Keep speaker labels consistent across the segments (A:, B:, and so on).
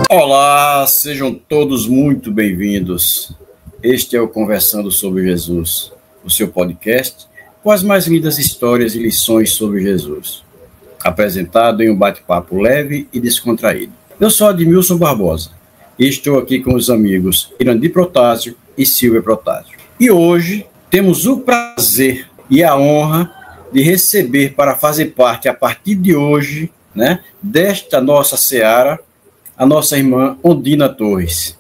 A: Olá, sejam todos muito bem-vindos. Este é o Conversando sobre Jesus, o seu podcast com as mais lindas histórias e lições sobre Jesus, apresentado em um bate-papo leve e descontraído. Eu sou Admilson Barbosa e estou aqui com os amigos Irandi Protásio e Silvia Protásio. E hoje temos o prazer e a honra de receber para fazer parte, a partir de hoje, desta nossa seara, a nossa irmã Ondina Torres.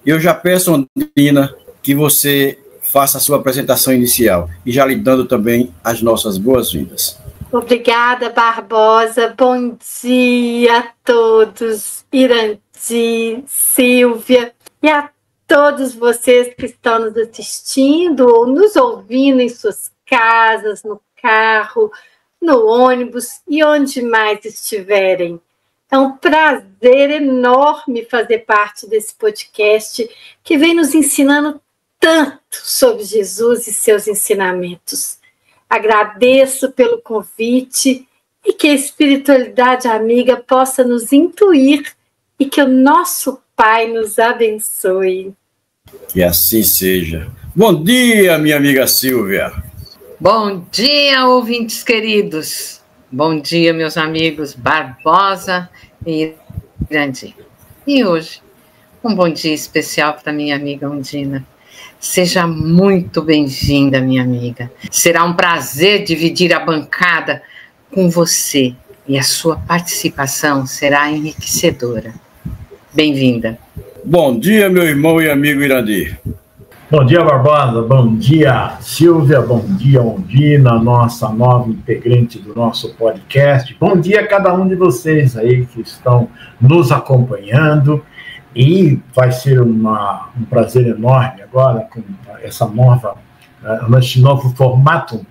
A: Eu já peço, Ondina, que você faça a sua apresentação inicial e já lhe dando também as nossas boas-vindas.
B: Obrigada, Barbosa. Bom dia a todos, Irandi, Silvia, e a todos vocês que estão nos assistindo ou nos ouvindo em suas casas, no carro, no ônibus e onde mais estiverem. É um prazer enorme fazer parte desse podcast que vem nos ensinando tanto sobre Jesus e seus ensinamentos. Agradeço pelo convite e que a espiritualidade amiga possa nos intuir e que o nosso Pai nos abençoe.
A: Que assim seja. Bom dia, minha amiga Silvia.
C: Bom dia, ouvintes queridos. Bom dia, meus amigos Barbosa e Irandi. E hoje, um bom dia especial para minha amiga Ondina. Seja muito bem-vinda, minha amiga. Será um prazer dividir a bancada com você e a sua participação será enriquecedora. Bem-vinda.
A: Bom dia, meu irmão e amigo Irandi.
D: Bom dia, Barbosa. Bom dia, Silvia. Bom dia, Ondina, nossa nova integrante do nosso podcast. Bom dia a cada um de vocês aí que estão nos acompanhando. E vai ser um prazer enorme agora com esse novo formato,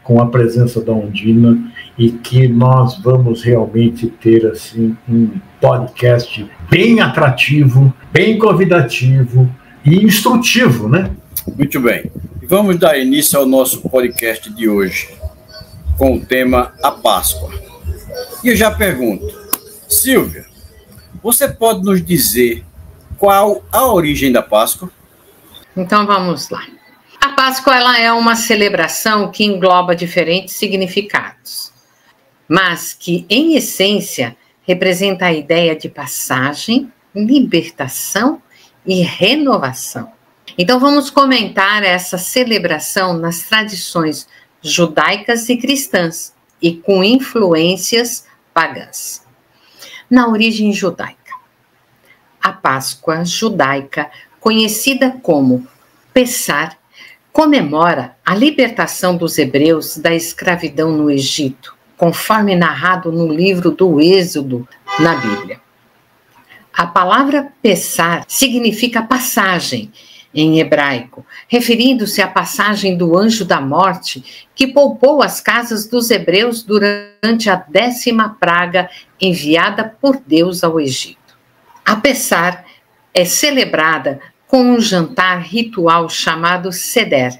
D: com a presença da Ondina, e que nós vamos realmente ter assim, um podcast bem atrativo, bem convidativo e instrutivo,
A: Muito bem. Vamos dar início ao nosso podcast de hoje, com o tema A Páscoa. E eu já pergunto, Silvia, você pode nos dizer qual a origem da Páscoa?
C: Então vamos lá. A Páscoa ela é uma celebração que engloba diferentes significados, mas que, em essência, representa a ideia de passagem, libertação e renovação. Então vamos comentar essa celebração nas tradições judaicas e cristãs e com influências pagãs. Na origem judaica, a Páscoa judaica, conhecida como Pessar, comemora a libertação dos hebreus da escravidão no Egito, conforme narrado no livro do Êxodo na Bíblia. A palavra Pessar significa passagem em hebraico, referindo-se à passagem do anjo da morte que poupou as casas dos hebreus durante a 10ª praga enviada por Deus ao Egito. A Pessar é celebrada com um jantar ritual chamado Seder.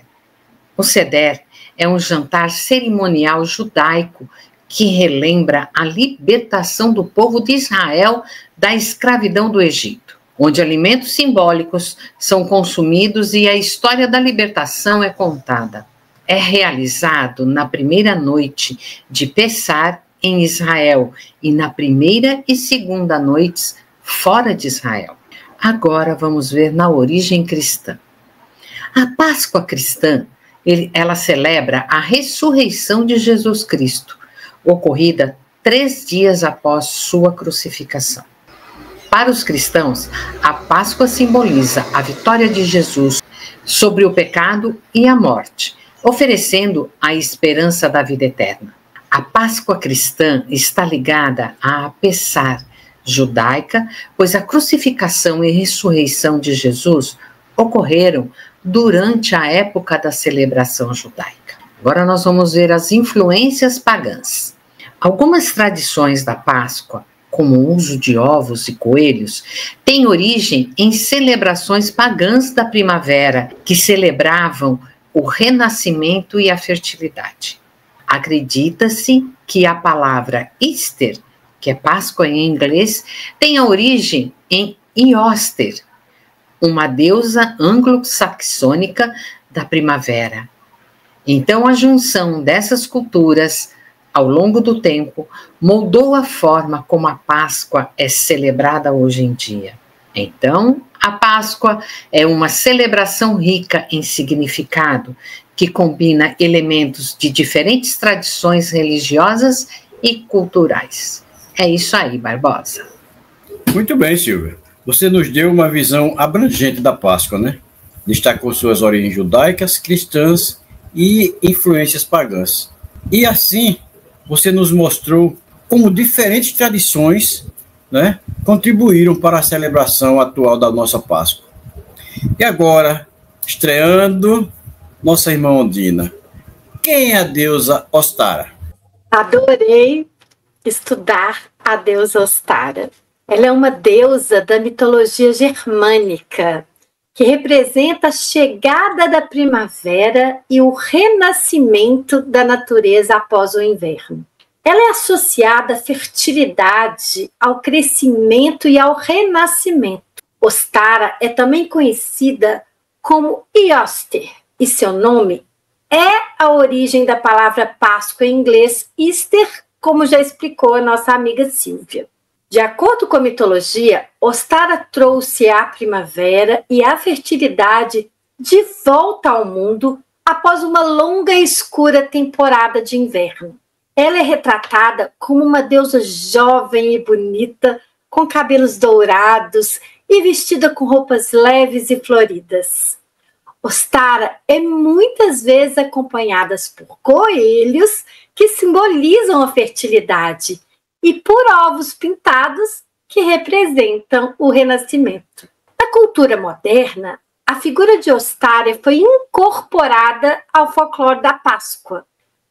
C: O Seder é um jantar cerimonial judaico que relembra a libertação do povo de Israel da escravidão do Egito, onde alimentos simbólicos são consumidos e a história da libertação é contada. É realizado na primeira noite de Pessar em Israel e na primeira e segunda noites fora de Israel. Agora vamos ver na origem cristã. A Páscoa cristã, ela celebra a ressurreição de Jesus Cristo, ocorrida 3 dias após sua crucificação. Para os cristãos, a Páscoa simboliza a vitória de Jesus sobre o pecado e a morte, oferecendo a esperança da vida eterna. A Páscoa cristã está ligada à Pessar judaica, pois a crucificação e ressurreição de Jesus ocorreram durante a época da celebração judaica. Agora nós vamos ver as influências pagãs. Algumas tradições da Páscoa, como o uso de ovos e coelhos, tem origem em celebrações pagãs da primavera, que celebravam o renascimento e a fertilidade. Acredita-se que a palavra Easter, que é Páscoa em inglês, tem a origem em Ioster, uma deusa anglo-saxônica da primavera. Então, a junção dessas culturas, ao longo do tempo, moldou a forma como a Páscoa é celebrada hoje em dia. Então, a Páscoa é uma celebração rica em significado, que combina elementos de diferentes tradições religiosas e culturais. É isso aí, Barbosa.
A: Muito bem, Silvia. Você nos deu uma visão abrangente da Páscoa, né? Destacou suas origens judaicas, cristãs e influências pagãs. E assim, você nos mostrou como diferentes tradições, né, contribuíram para a celebração atual da nossa Páscoa. E agora, estreando nossa irmã Ondina, quem é a deusa Ostara?
B: Adorei estudar a deusa Ostara. Ela é uma deusa da mitologia germânica, que representa a chegada da primavera e o renascimento da natureza após o inverno. Ela é associada à fertilidade, ao crescimento e ao renascimento. Ostara é também conhecida como Ioster, e seu nome é a origem da palavra Páscoa em inglês, Easter, como já explicou a nossa amiga Silvia. De acordo com a mitologia, Ostara trouxe a primavera e a fertilidade de volta ao mundo após uma longa e escura temporada de inverno. Ela é retratada como uma deusa jovem e bonita, com cabelos dourados e vestida com roupas leves e floridas. Ostara é muitas vezes acompanhada por coelhos, que simbolizam a fertilidade, e por ovos pintados, que representam o renascimento. Na cultura moderna, a figura de Ostara foi incorporada ao folclore da Páscoa.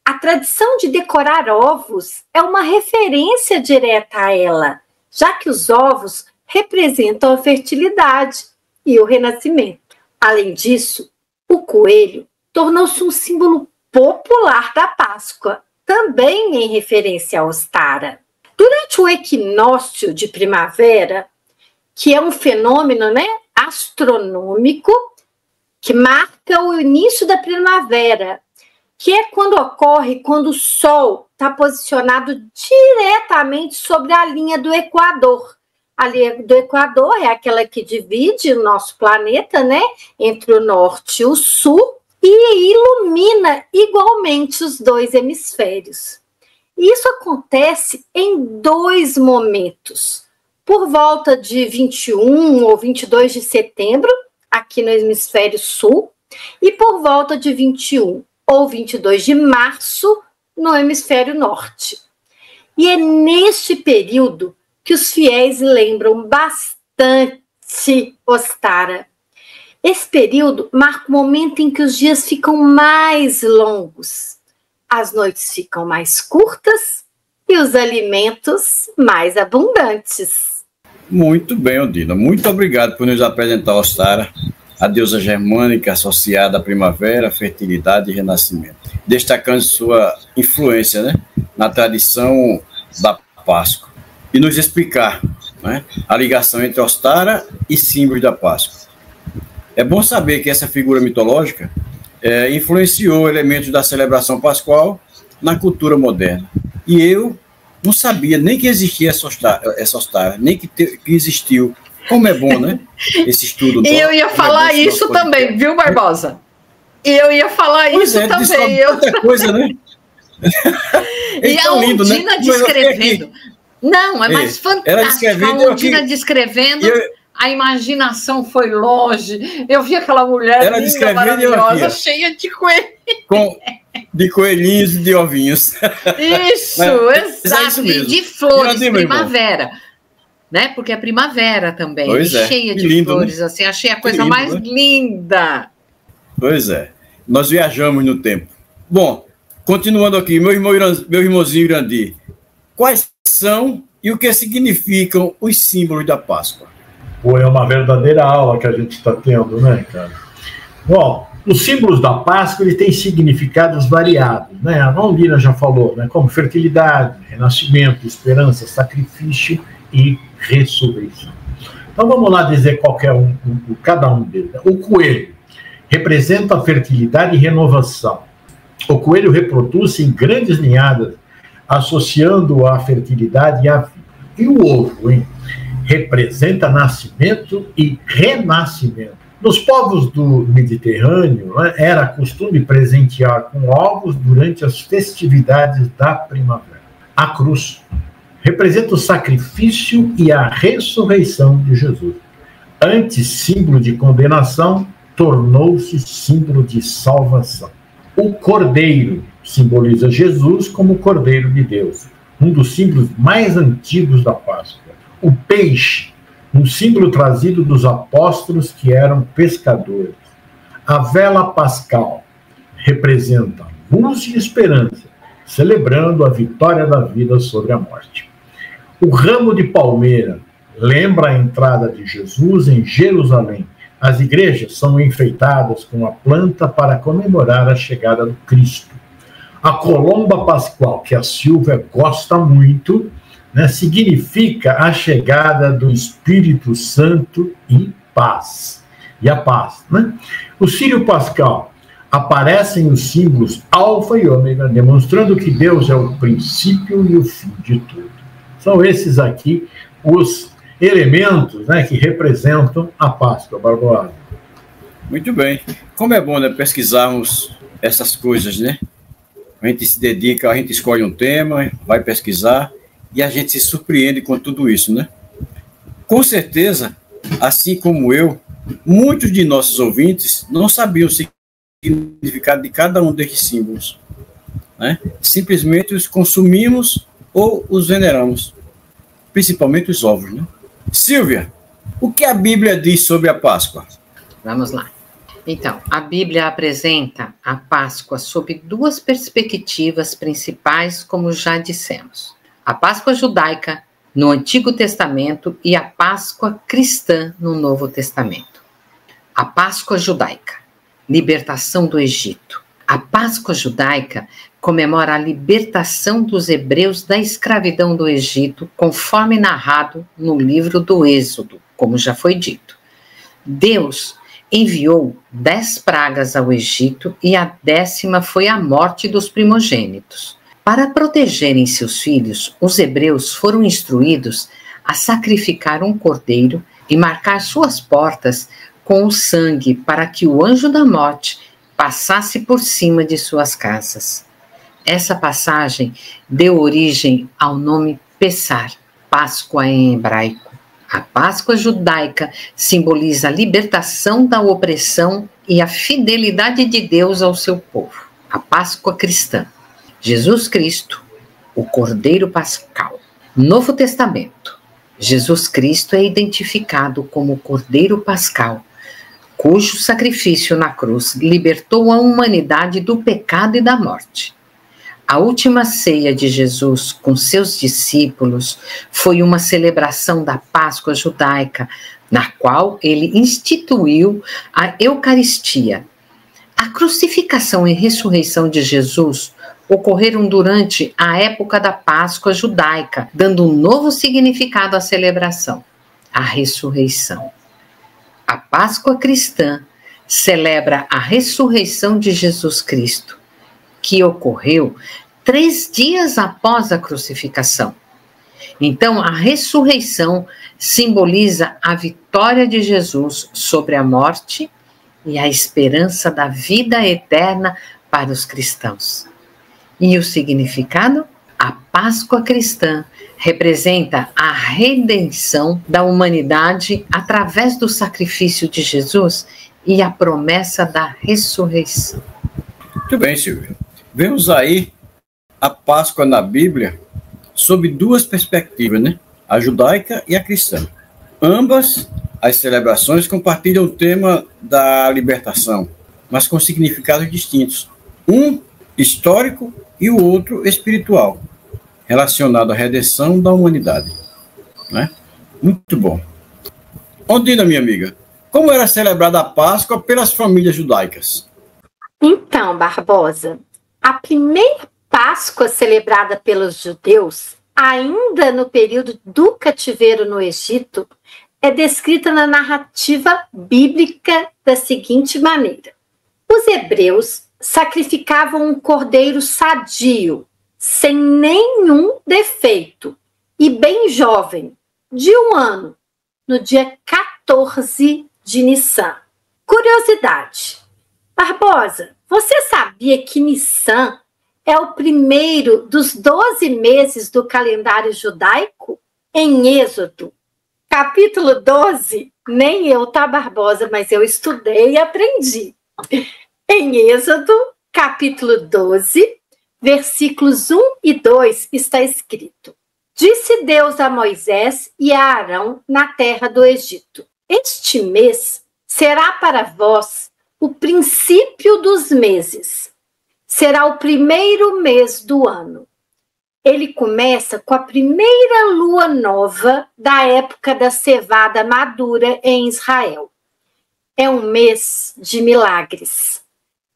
B: A tradição de decorar ovos é uma referência direta a ela, já que os ovos representam a fertilidade e o renascimento. Além disso, o coelho tornou-se um símbolo popular da Páscoa, também em referência a Ostara. Durante o equinócio de primavera, que é um fenômeno, astronômico, que marca o início da primavera, que é quando ocorre quando o Sol está posicionado diretamente sobre a linha do Equador. A linha do Equador é aquela que divide o nosso planeta, entre o norte e o sul, e ilumina igualmente os dois hemisférios. Isso acontece em 2 momentos. Por volta de 21 ou 22 de setembro, aqui no hemisfério sul, e por volta de 21 ou 22 de março, no hemisfério norte. E é neste período que os fiéis lembram bastante Ostara. Esse período marca o momento em que os dias ficam mais longos, as noites ficam mais curtas e os alimentos mais abundantes.
A: Muito bem, Ondina. Muito obrigado por nos apresentar Ostara, a deusa germânica associada à primavera, fertilidade e renascimento, destacando sua influência na tradição da Páscoa, e nos explicar a ligação entre Ostara e símbolos da Páscoa. É bom saber que essa figura mitológica influenciou elementos da celebração pascual na cultura moderna. E eu não sabia nem que existia essa Ostara, nem que existiu. Como é bom, esse estudo.
C: E eu ia falar isso também, viu, Barbosa? E eu ia falar isso também.
A: Outra coisa,
C: E a Ondina descrevendo. Não, é mais fantástico. A Ondina descrevendo... A imaginação foi longe. Eu vi aquela mulher linda, maravilhosa, cheia de coelhos.
A: De coelhinhos e de ovinhos.
C: Isso, exato. E de flores, primavera. Porque é primavera também. Cheia de
A: lindo,
C: flores. Assim, achei a coisa mais linda.
A: Pois é. Nós viajamos no tempo. Bom, continuando aqui, meu irmãozinho Irandir, quais são E o que significam os símbolos da Páscoa?
D: Pô, é uma verdadeira aula que a gente está tendo, né, cara? Bom, os símbolos da Páscoa eles têm significados variados, né? A Valdirna já falou, né? Como fertilidade, renascimento, esperança, sacrifício e ressurreição. Então vamos lá dizer cada um deles. O coelho representa a fertilidade e renovação. O coelho reproduz-se em grandes ninhadas, associando a fertilidade e a vida. E o ovo, hein? Representa nascimento e renascimento. Nos povos do Mediterrâneo, né, era costume presentear com ovos durante as festividades da primavera. A cruz representa o sacrifício e a ressurreição de Jesus. Antes símbolo de condenação, tornou-se símbolo de salvação. O cordeiro simboliza Jesus como o Cordeiro de Deus, um dos símbolos mais antigos da Páscoa. O peixe, um símbolo trazido dos apóstolos que eram pescadores. A vela pascal representa luz e esperança, celebrando a vitória da vida sobre a morte. O ramo de palmeira lembra a entrada de Jesus em Jerusalém. As igrejas são enfeitadas com a planta para comemorar a chegada do Cristo. A colomba pascual, que a Silvia gosta muito, né, significa a chegada do Espírito Santo e paz. E a paz, né? O círio pascal aparecem os símbolos alfa e ômega, demonstrando que Deus é o princípio e o fim de tudo. São esses aqui os elementos, né, que representam a Páscoa, Barbosa.
A: Muito bem. Como é bom, né, pesquisarmos essas coisas, né? A gente se dedica, a gente escolhe um tema, vai pesquisar e a gente se surpreende com tudo isso, né? Com certeza, assim como eu, muitos de nossos ouvintes não sabiam o significado de cada um destes símbolos, né? Simplesmente os consumimos ou os veneramos, principalmente os ovos, né? Silvia, o que a Bíblia diz sobre a Páscoa?
C: Vamos lá. Então, a Bíblia apresenta a Páscoa sob duas perspectivas principais, como já dissemos. A Páscoa judaica no Antigo Testamento e a Páscoa cristã no Novo Testamento. A Páscoa judaica, libertação do Egito. A Páscoa judaica comemora a libertação dos hebreus da escravidão do Egito, conforme narrado no livro do Êxodo, como já foi dito. Deus enviou 10 pragas ao Egito e a 10ª foi a morte dos primogênitos. Para protegerem seus filhos, os hebreus foram instruídos a sacrificar um cordeiro e marcar suas portas com o sangue para que o anjo da morte passasse por cima de suas casas. Essa passagem deu origem ao nome Pessar, Páscoa em hebraico. A Páscoa judaica simboliza a libertação da opressão e a fidelidade de Deus ao seu povo. A Páscoa cristã, Jesus Cristo, o Cordeiro Pascal. Novo Testamento, Jesus Cristo é identificado como o Cordeiro Pascal, cujo sacrifício na cruz libertou a humanidade do pecado e da morte. A última ceia de Jesus com seus discípulos foi uma celebração da Páscoa judaica, na qual ele instituiu a Eucaristia. A crucificação e ressurreição de Jesus ocorreram durante a época da Páscoa judaica, dando um novo significado à celebração, a ressurreição. A Páscoa cristã celebra a ressurreição de Jesus Cristo, que ocorreu 3 dias após a crucificação. Então, a ressurreição simboliza a vitória de Jesus sobre a morte e a esperança da vida eterna para os cristãos. E o significado? A Páscoa cristã representa a redenção da humanidade através do sacrifício de Jesus e a promessa da ressurreição.
A: Muito bem, Silvia. Vemos aí a Páscoa na Bíblia sob 2 perspectivas, né? A judaica e a cristã. Ambas as celebrações compartilham o tema da libertação, mas com significados distintos. Um histórico e o outro espiritual, relacionado à redenção da humanidade. Né? Muito bom. Ondina, minha amiga, como era celebrada a Páscoa pelas famílias judaicas?
B: Então, Barbosa, a primeira Páscoa celebrada pelos judeus, ainda no período do cativeiro no Egito, é descrita na narrativa bíblica da seguinte maneira: os hebreus sacrificavam um cordeiro sadio, sem nenhum defeito, e bem jovem, de 1 ano, no dia 14 de Nissan. Curiosidade: Barbosa, você sabia que Nissan é o primeiro dos 12 meses do calendário judaico? Em Êxodo, capítulo 12, nem eu, tá, Barbosa, mas eu estudei e aprendi. Em Êxodo, capítulo 12, versículos 1 e 2, está escrito: disse Deus a Moisés e a Arão na terra do Egito: este mês será para vós o princípio dos meses. Será o primeiro mês do ano. Ele começa com a primeira lua nova da época da cevada madura em Israel. É um mês de milagres.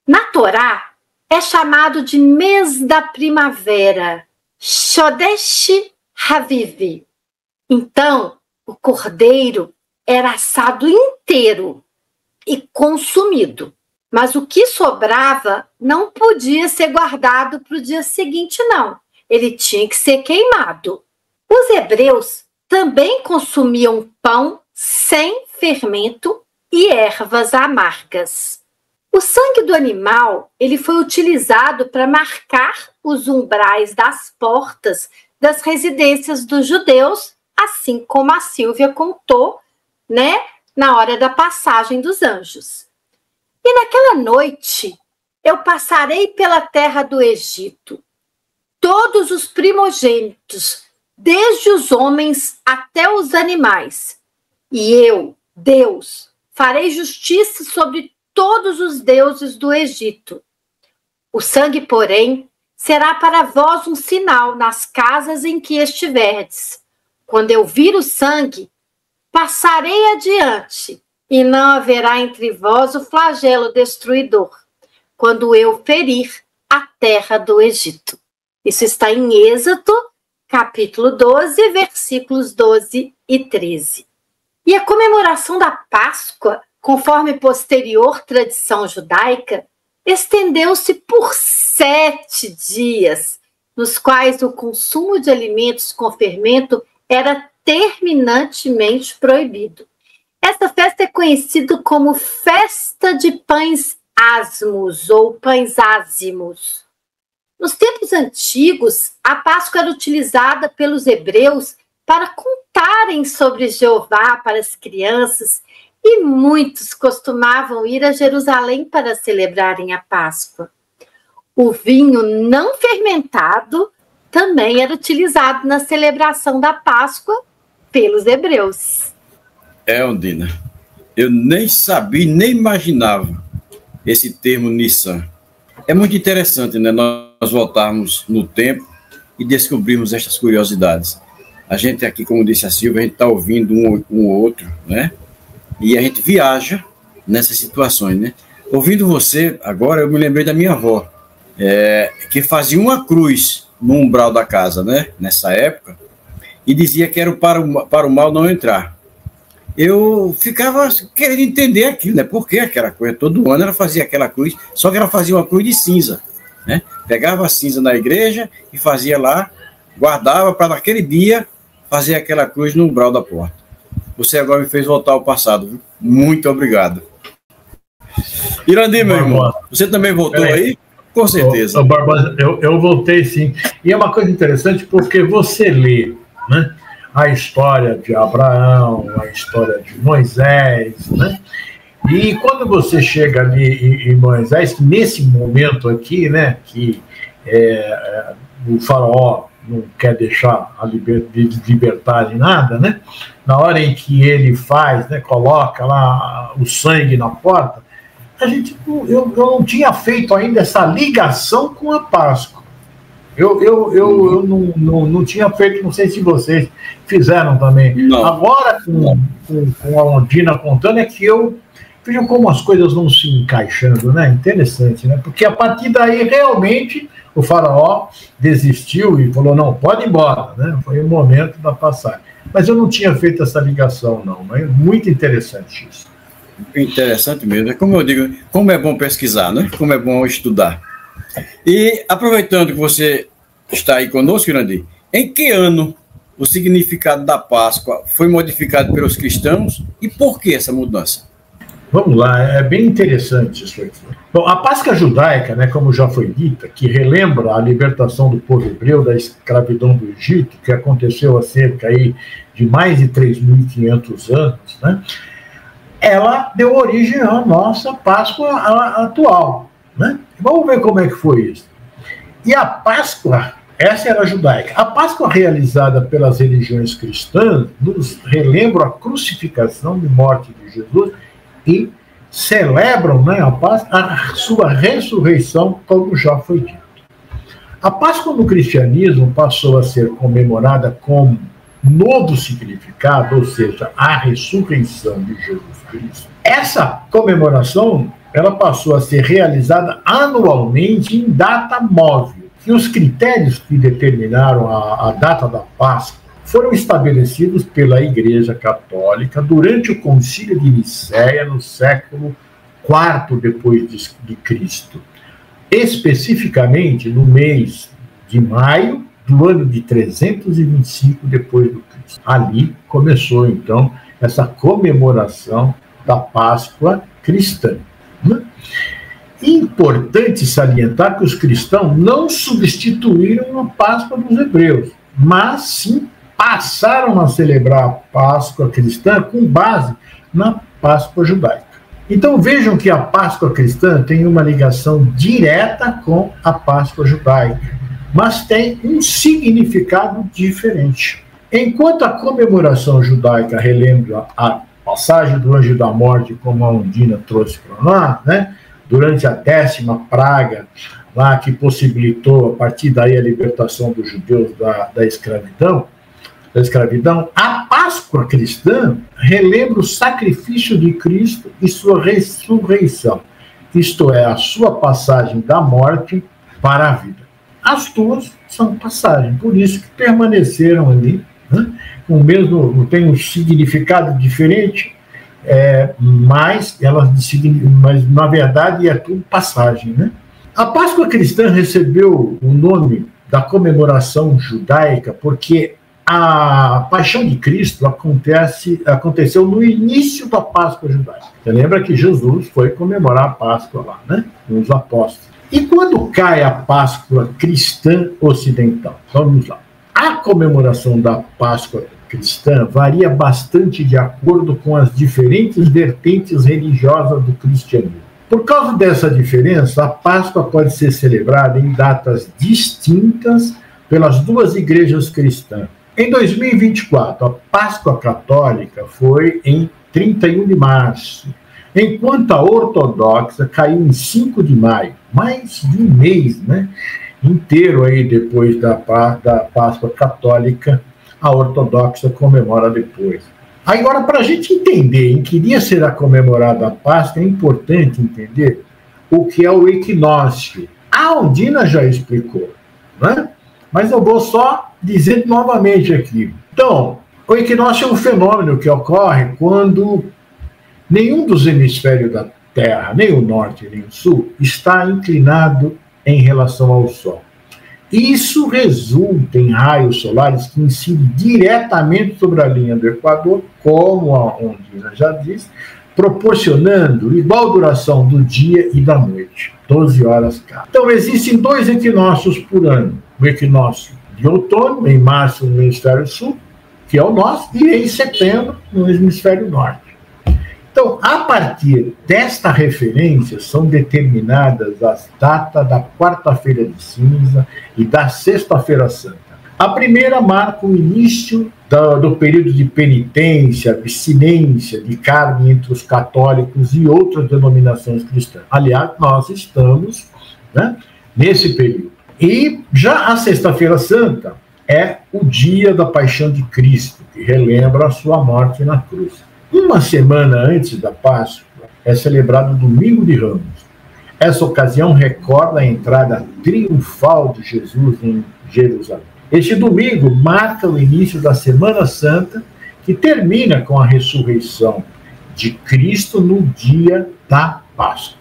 B: Na Torá, é chamado de mês da primavera, Chodesh Havivi. Então, o cordeiro era assado inteiro e consumido. Mas o que sobrava não podia ser guardado para o dia seguinte, não. Ele tinha que ser queimado. Os hebreus também consumiam pão sem fermento e ervas amargas. O sangue do animal, ele foi utilizado para marcar os umbrais das portas das residências dos judeus, assim como a Silvia contou, né, na hora da passagem dos anjos. E naquela noite, eu passarei pela terra do Egito. Todos os primogênitos, desde os homens até os animais. E eu, Deus, farei justiça sobre todos os deuses do Egito. O sangue, porém, será para vós um sinal nas casas em que estiverdes. Quando eu vir o sangue, passarei adiante, e não haverá entre vós o flagelo destruidor, quando eu ferir a terra do Egito. Isso está em Êxodo, capítulo 12, versículos 12 e 13. E a comemoração da Páscoa, conforme posterior tradição judaica, estendeu-se por 7 dias, nos quais o consumo de alimentos com fermento era terminantemente proibido. Esta festa é conhecida como Festa de Pães Asmos ou Pães Ázimos. Nos tempos antigos, a Páscoa era utilizada pelos hebreus para contarem sobre Jeová para as crianças, e muitos costumavam ir a Jerusalém para celebrarem a Páscoa. O vinho não fermentado também era utilizado na celebração da Páscoa pelos hebreus.
A: Ondina, eu nem sabia, nem imaginava esse termo Nissan. É muito interessante, né, nós voltarmos no tempo e descobrirmos estas curiosidades. A gente aqui, como disse a Silvia, a gente está ouvindo um ou outro, né? E a gente viaja nessas situações, né? Ouvindo você, agora eu me lembrei da minha avó, que fazia uma cruz no umbral da casa, né? Nessa época, e dizia que era para o mal não entrar. Eu ficava querendo entender aquilo, né? Por que aquela coisa? Todo ano ela fazia aquela cruz, só que ela fazia uma cruz de cinza, né? Pegava a cinza na igreja e fazia lá, guardava para naquele dia fazer aquela cruz no umbral da porta. Você agora me fez voltar ao passado, viu? Muito obrigado. Irandir, meu irmão, você também voltou aí? Com certeza.
D: Barbosa, eu voltei sim. E é uma coisa interessante porque você lê, né, a história de Abraão, a história de Moisés, né? E quando você chega ali em Moisés, nesse momento aqui, né, que o faraó não quer deixar libertar em nada, né? Na hora em que ele faz, né, coloca lá o sangue na porta, eu não tinha feito ainda essa ligação com a Páscoa. Eu não tinha feito, não sei se vocês fizeram também.
A: Não.
D: Agora, com a Ondina contando, é que eu vejo como as coisas vão se encaixando, né? Interessante, né? Porque a partir daí, realmente, o faraó desistiu e falou, não, pode ir embora, né? Foi o momento da passagem. Mas eu não tinha feito essa ligação, não. Mas muito interessante isso.
A: Interessante mesmo. É como eu digo, como é bom pesquisar, né? Como é bom estudar. E aproveitando que você está aí conosco, Irandir, em que ano o significado da Páscoa foi modificado pelos cristãos e por que essa mudança?
D: Vamos lá, é bem interessante isso aqui. Bom, a Páscoa judaica, né, como já foi dita, que relembra a libertação do povo hebreu da escravidão do Egito, que aconteceu há cerca aí de mais de 3.500 anos, né, ela deu origem à nossa Páscoa atual. Né? Vamos ver como é que foi isso. E a Páscoa, essa era a judaica. A Páscoa realizada pelas religiões cristãs nos relembra a crucificação e morte de Jesus e celebram, né, a sua ressurreição, como já foi dito. A Páscoa no cristianismo passou a ser comemorada com novo significado, ou seja, a ressurreição de Jesus Cristo. Essa comemoração ela passou a ser realizada anualmente em data móvel. E os critérios que determinaram a data da Páscoa foram estabelecidos pela Igreja Católica durante o Concílio de Nicéia, no século IV depois de Cristo. Especificamente no mês de maio do ano de 325 depois do Cristo. Ali começou, então, essa comemoração da Páscoa cristã. Importante salientar que os cristãos não substituíram a Páscoa dos hebreus, mas sim passaram a celebrar a Páscoa cristã com base na Páscoa judaica. Então vejam que a Páscoa cristã tem uma ligação direta com a Páscoa judaica, mas tem um significado diferente. Enquanto a comemoração judaica relembra a passagem do anjo da morte, como a Ondina trouxe para nós, né? Durante a 10ª praga, lá que possibilitou, a partir daí, a libertação dos judeus da escravidão, a Páscoa cristã relembra o sacrifício de Cristo e sua ressurreição, isto é, a sua passagem da morte para a vida. As duas são passagens, por isso que permaneceram ali, né? O mesmo, tem um significado diferente, mas na verdade é tudo passagem, né? A Páscoa cristã recebeu o nome da comemoração judaica porque a paixão de Cristo aconteceu no início da Páscoa judaica. Você lembra que Jesus foi comemorar a Páscoa lá, né? Com os apóstolos. E quando cai a Páscoa cristã ocidental? Vamos lá. A comemoração da Páscoa cristã varia bastante de acordo com as diferentes vertentes religiosas do cristianismo. Por causa dessa diferença, a Páscoa pode ser celebrada em datas distintas pelas duas igrejas cristãs. Em 2024, a Páscoa católica foi em 31 de março, enquanto a ortodoxa caiu em 5 de maio, mais de um mês, né, inteiro aí depois da Páscoa católica. A ortodoxa comemora depois. Agora, para a gente entender em que dia será comemorada a Páscoa, é importante entender o que é o equinócio. A Ondina já explicou, né? Mas eu vou só dizer novamente aqui. Então, o equinócio é um fenômeno que ocorre quando nenhum dos hemisférios da Terra, nem o norte nem o sul, está inclinado em relação ao Sol. Isso resulta em raios solares que incidem diretamente sobre a linha do Equador, como a Ondina já disse, proporcionando igual duração do dia e da noite, 12 horas cada. Então, existem 2 equinócios por ano. O equinócio de outono, em março, no hemisfério sul, que é o nosso, e em setembro, no hemisfério norte. Então, a partir desta referência, são determinadas as datas da quarta-feira de cinza e da sexta-feira santa. A primeira marca o início do período de penitência, abstinência de carne entre os católicos e outras denominações cristãs. Aliás, nós estamos, né, nesse período. E já a Sexta-feira Santa é o dia da Paixão de Cristo, que relembra a sua morte na cruz. Uma semana antes da Páscoa é celebrado o Domingo de Ramos. Essa ocasião recorda a entrada triunfal de Jesus em Jerusalém. Este domingo marca o início da Semana Santa, que termina com a ressurreição de Cristo no dia da Páscoa.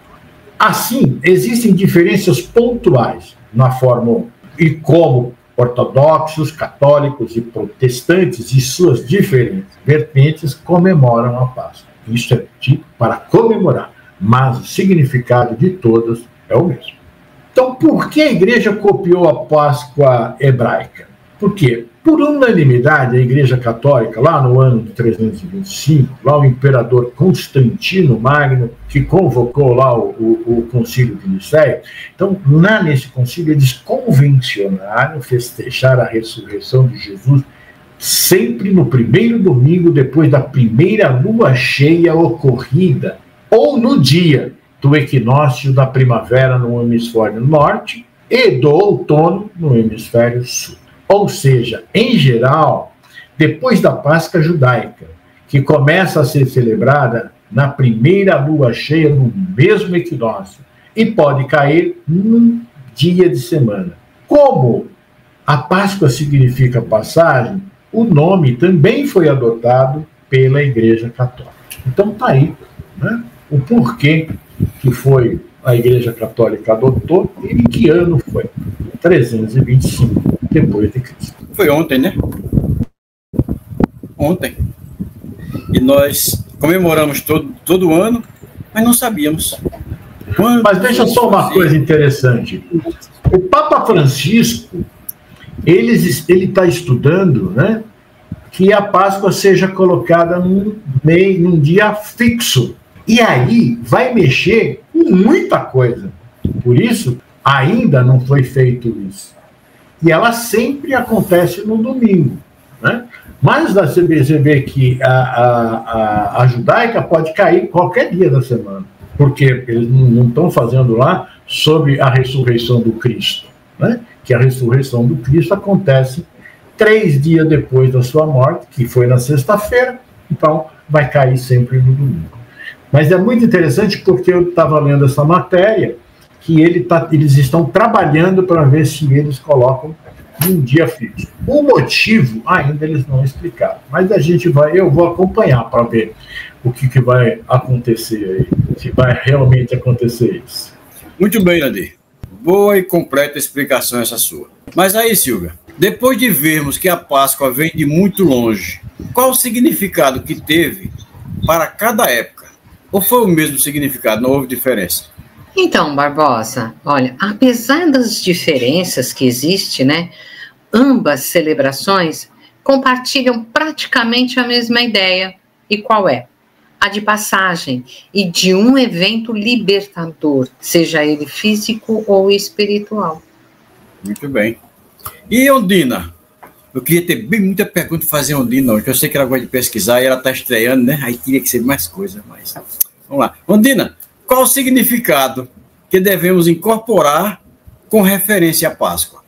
D: Assim, existem diferenças pontuais na forma e como ortodoxos, católicos e protestantes e suas diferentes vertentes comemoram a Páscoa. Isso é dito para comemorar, mas o significado de todas é o mesmo. Então, por que a igreja copiou a Páscoa hebraica? Por quê? Por unanimidade, a Igreja Católica, lá no ano de 325, lá o imperador Constantino Magno, que convocou lá o concílio de Nicéia, então, nesse concílio, eles convencionaram festejar a ressurreição de Jesus sempre no primeiro domingo depois da primeira lua cheia ocorrida, ou no dia do equinócio da primavera no hemisfério norte e do outono no hemisfério sul. Ou seja, em geral, depois da Páscoa judaica, que começa a ser celebrada na primeira lua cheia do mesmo equinócio e pode cair num dia de semana. Como a Páscoa significa passagem, o nome também foi adotado pela Igreja Católica. Então está aí, né, o porquê que foi a Igreja Católica adotou e em que ano foi? 325 depois de Cristo.
A: Foi ontem, né? Ontem. E nós comemoramos todo ano, mas não sabíamos.
D: Mas deixa só uma coisa interessante. O Papa Francisco, ele está estudando, né, que a Páscoa seja colocada num dia fixo. E aí vai mexer com muita coisa. Por isso, ainda não foi feito isso. E ela sempre acontece no domingo, né? Mas você vê que a judaica pode cair qualquer dia da semana, porque eles não estão fazendo lá sobre a ressurreição do Cristo, né? Que a ressurreição do Cristo acontece 3 dias depois da sua morte, que foi na sexta-feira, então vai cair sempre no domingo. Mas é muito interessante porque eu estava lendo essa matéria, que eles estão trabalhando para ver se eles colocam num dia fixo. O motivo ainda eles não explicaram, mas eu vou acompanhar para ver o que vai acontecer aí, se vai realmente acontecer isso.
A: Muito bem, Nadir. Boa e completa explicação essa sua. Mas aí, Silvia, depois de vermos que a Páscoa vem de muito longe, qual o significado que teve para cada época? Ou foi o mesmo significado, não houve diferença?
C: Então, Barbosa, olha, apesar das diferenças que existem, né, ambas celebrações compartilham praticamente a mesma ideia. E qual é? A de passagem e de um evento libertador, seja ele físico ou espiritual.
A: Muito bem. E Ondina? Eu queria ter muita pergunta para fazer a Ondina hoje, porque eu sei que ela gosta de pesquisar e ela está estreando, né? Aí queria que seja mais coisa, mas... Vamos lá. Ondina, qual o significado que devemos incorporar com referência à Páscoa?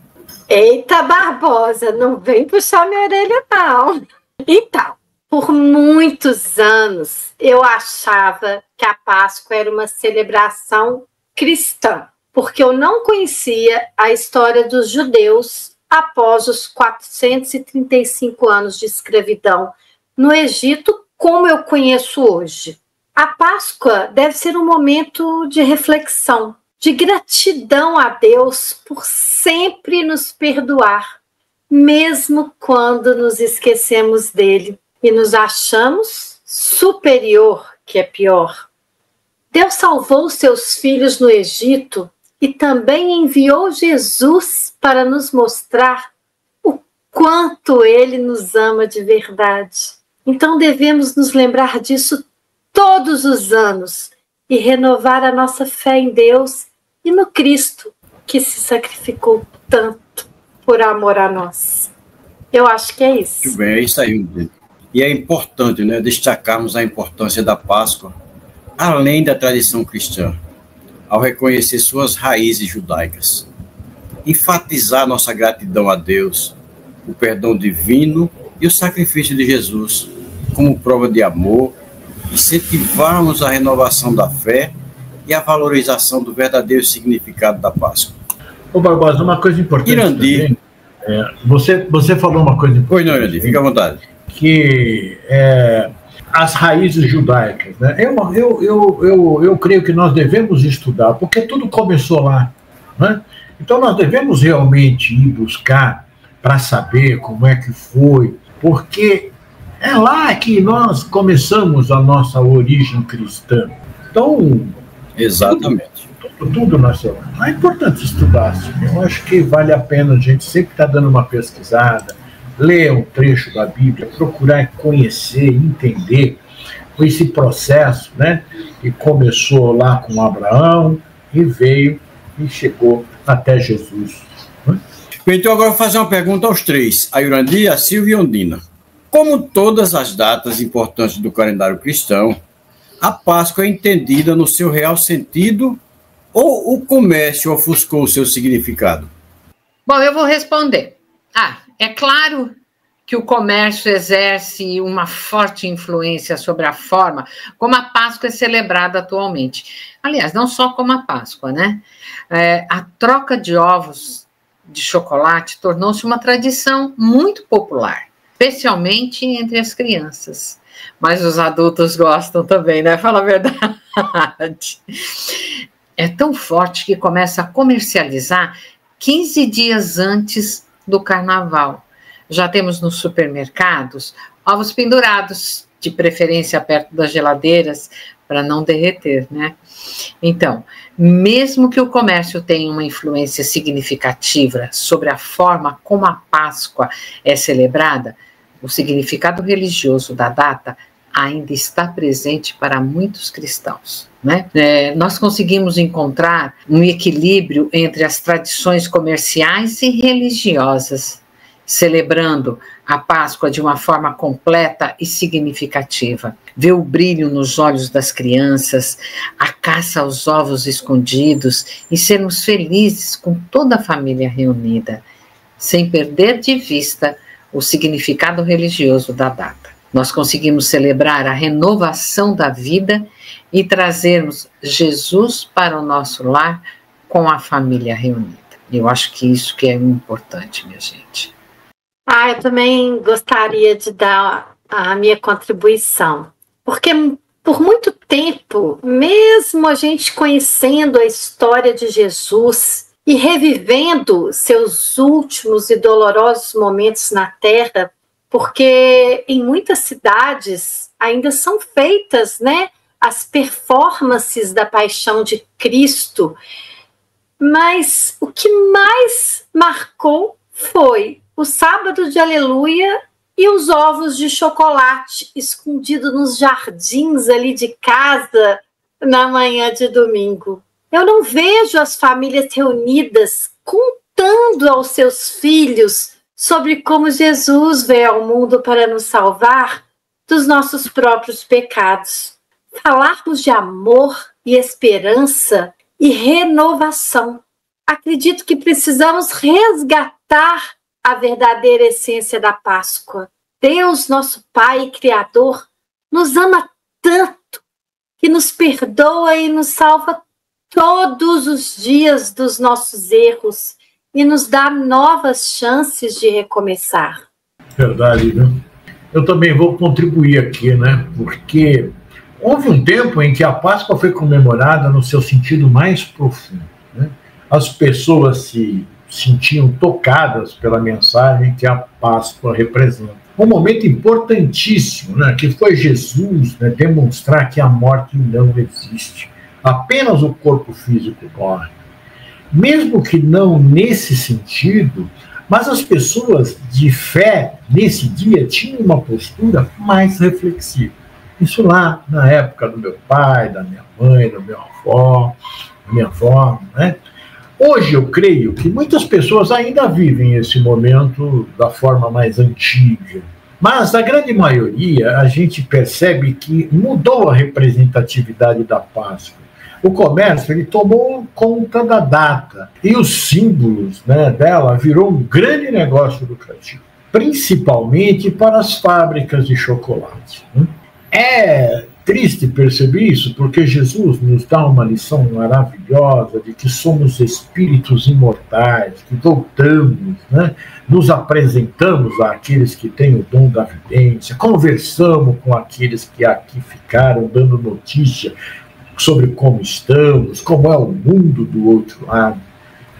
B: Eita, Barbosa, não vem puxar minha orelha, não. Então, por muitos anos, eu achava que a Páscoa era uma celebração cristã, porque eu não conhecia a história dos judeus após os 435 anos de escravidão no Egito, como eu conheço hoje. A Páscoa deve ser um momento de reflexão, de gratidão a Deus por sempre nos perdoar, mesmo quando nos esquecemos dele e nos achamos superior, que é pior. Deus salvou seus filhos no Egito e também enviou Jesus para nos mostrar o quanto ele nos ama de verdade. Então devemos nos lembrar disso todos os anos e renovar a nossa fé em Deus e no Cristo, que se sacrificou tanto por amor a nós. Eu acho que é isso.
A: Muito bem, é isso aí. E é importante, né, destacarmos a importância da Páscoa, além da tradição cristã, ao reconhecer suas raízes judaicas. enfatizar nossa gratidão a Deus, o perdão divino e o sacrifício de Jesus, como prova de amor, incentivarmos a renovação da fé e a valorização do verdadeiro significado da Páscoa.
D: Ô Barbosa, uma coisa importante
A: Irandir,
D: também, você falou uma coisa importante.
A: Pois não, Irandir, fica à vontade.
D: Que as raízes judaicas, né? Eu creio que nós devemos estudar, porque tudo começou lá, né? Então nós devemos realmente ir buscar para saber como é que foi, porque é lá que nós começamos a nossa origem cristã. Então,
A: exatamente.
D: Tudo nasceu lá. É importante estudar. Eu acho que vale a pena a gente sempre estar dando uma pesquisada, ler um trecho da Bíblia, procurar conhecer, entender esse processo, né, que começou lá com Abraão e veio e chegou até Jesus.
A: Então agora vou fazer uma pergunta aos três, a Irandir, a Silvia e a Ondina. Como todas as datas importantes do calendário cristão, a Páscoa é entendida no seu real sentido ou o comércio ofuscou o seu significado?
C: Bom, eu vou responder. É claro que o comércio exerce uma forte influência sobre a forma como a Páscoa é celebrada atualmente. Aliás, não só como a Páscoa, né? A troca de ovos de chocolate tornou-se uma tradição muito popular, especialmente entre as crianças. Mas os adultos gostam também, né? Fala a verdade. É tão forte que começa a comercializar 15 dias antes do carnaval. Já temos nos supermercados ovos pendurados, de preferência perto das geladeiras, para não derreter, né? Então, mesmo que o comércio tenha uma influência significativa sobre a forma como a Páscoa é celebrada, o significado religioso da data ainda está presente para muitos cristãos, né? Nós conseguimos encontrar um equilíbrio entre as tradições comerciais e religiosas, celebrando a Páscoa de uma forma completa e significativa. Ver o brilho nos olhos das crianças, a caça aos ovos escondidos e sermos felizes com toda a família reunida, sem perder de vista o significado religioso da data. Nós conseguimos celebrar a renovação da vida e trazermos Jesus para o nosso lar com a família reunida. Eu acho que isso que é importante, minha gente.
B: Eu também gostaria de dar a minha contribuição, porque por muito tempo, mesmo a gente conhecendo a história de Jesus e revivendo seus últimos e dolorosos momentos na Terra, porque em muitas cidades ainda são feitas, né, as performances da paixão de Cristo, mas o que mais marcou foi o sábado de aleluia e os ovos de chocolate escondidos nos jardins ali de casa na manhã de domingo. Eu não vejo as famílias reunidas contando aos seus filhos sobre como Jesus veio ao mundo para nos salvar dos nossos próprios pecados. Falarmos de amor e esperança e renovação. Acredito que precisamos resgatar a verdadeira essência da Páscoa. Deus, nosso Pai e Criador, nos ama tanto que nos perdoa e nos salva todos os dias dos nossos erros e nos dá novas chances de recomeçar.
D: Verdade, viu? Eu também vou contribuir aqui, né? Porque houve um tempo em que a Páscoa foi comemorada no seu sentido mais profundo, né? As pessoas se sentiam tocadas pela mensagem que a Páscoa representa. Um momento importantíssimo, né, que foi Jesus, né, demonstrar que a morte não existe. Apenas o corpo físico morre. Mesmo que não nesse sentido, mas as pessoas de fé, nesse dia, tinham uma postura mais reflexiva. Isso lá na época do meu pai, da minha mãe, da minha avó, né? Hoje eu creio que muitas pessoas ainda vivem esse momento da forma mais antiga, mas a grande maioria a gente percebe que mudou a representatividade da Páscoa. O comércio, ele tomou conta da data. E os símbolos, né, dela virou um grande negócio lucrativo, principalmente para as fábricas de chocolate. É triste perceber isso, porque Jesus nos dá uma lição maravilhosa de que somos espíritos imortais, que voltamos, né? Nos apresentamos àqueles que têm o dom da vidência, conversamos com aqueles que aqui ficaram dando notícia sobre como estamos, como é o mundo do outro lado.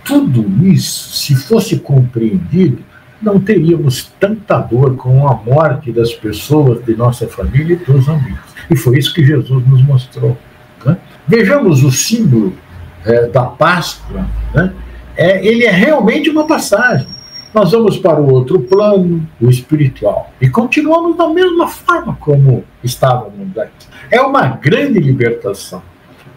D: Tudo isso, se fosse compreendido, não teríamos tanta dor com a morte das pessoas de nossa família e dos amigos. E foi isso que Jesus nos mostrou. Né? Vejamos o símbolo da Páscoa. Né? Ele é realmente uma passagem. Nós vamos para o outro plano, o espiritual, e continuamos da mesma forma como estávamos aqui. É uma grande libertação.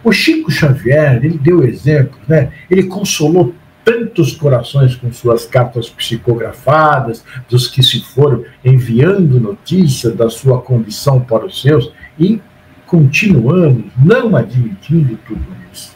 D: O Chico Xavier, ele deu exemplos, né? Ele consolou tantos corações com suas cartas psicografadas, dos que se foram enviando notícias da sua condição para os seus, e continuamos não admitindo tudo isso.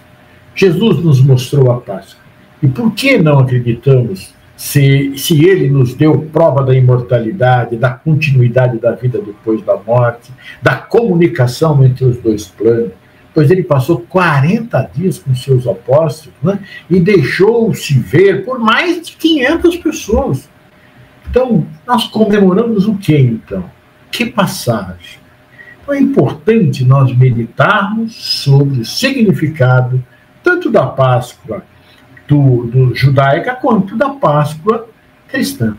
D: Jesus nos mostrou a Páscoa. E por que não acreditamos, se ele nos deu prova da imortalidade, da continuidade da vida depois da morte, da comunicação entre os dois planos? Pois ele passou 40 dias com seus apóstolos, né, e deixou-se ver por mais de 500 pessoas. Então, nós comemoramos o quê, então? Que passagem? Então, é importante nós meditarmos sobre o significado tanto da Páscoa do judaica quanto da Páscoa cristã.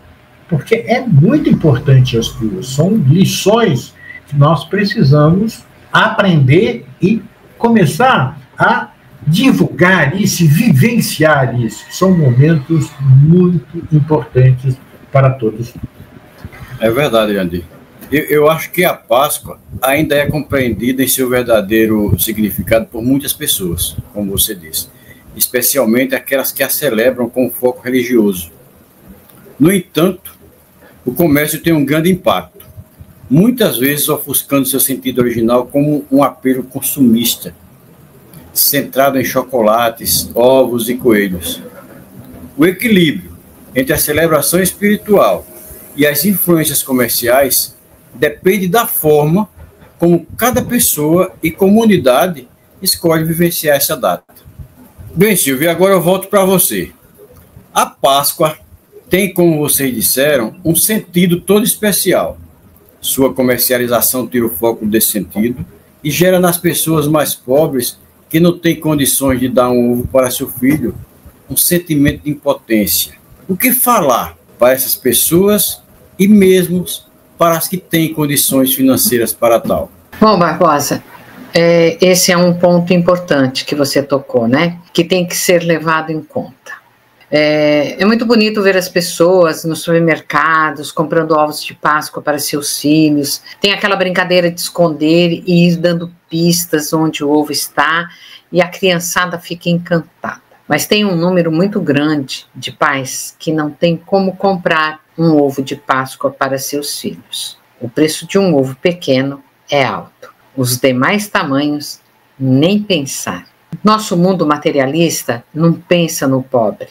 D: Porque é muito importante as duas. São lições que nós precisamos aprender e começar a divulgar isso e vivenciar isso. São momentos muito importantes para todos.
A: É verdade, Jandir. Eu acho que a Páscoa ainda é compreendida em seu verdadeiro significado por muitas pessoas, como você disse, especialmente aquelas que a celebram com foco religioso. No entanto, o comércio tem um grande impacto, muitas vezes ofuscando seu sentido original como um apelo consumista, centrado em chocolates, ovos e coelhos. O equilíbrio entre a celebração espiritual e as influências comerciais depende da forma como cada pessoa e comunidade escolhe vivenciar essa data. Bem, Silvio, agora eu volto para você. A Páscoa tem, como vocês disseram, um sentido todo especial. Sua comercialização tira o foco desse sentido e gera nas pessoas mais pobres, que não têm condições de dar um ovo para seu filho, um sentimento de impotência. O que falar para essas pessoas e mesmo para as que têm condições financeiras para tal?
C: Bom, Barbosa, esse é um ponto importante que você tocou, né? Que tem que ser levado em conta. É muito bonito ver as pessoas nos supermercados comprando ovos de Páscoa para seus filhos. Tem aquela brincadeira de esconder e ir dando pistas onde o ovo está, e a criançada fica encantada. Mas tem um número muito grande de pais que não tem como comprar um ovo de Páscoa para seus filhos. O preço de um ovo pequeno é alto. Os demais tamanhos, nem pensar. Nosso mundo materialista não pensa no pobre.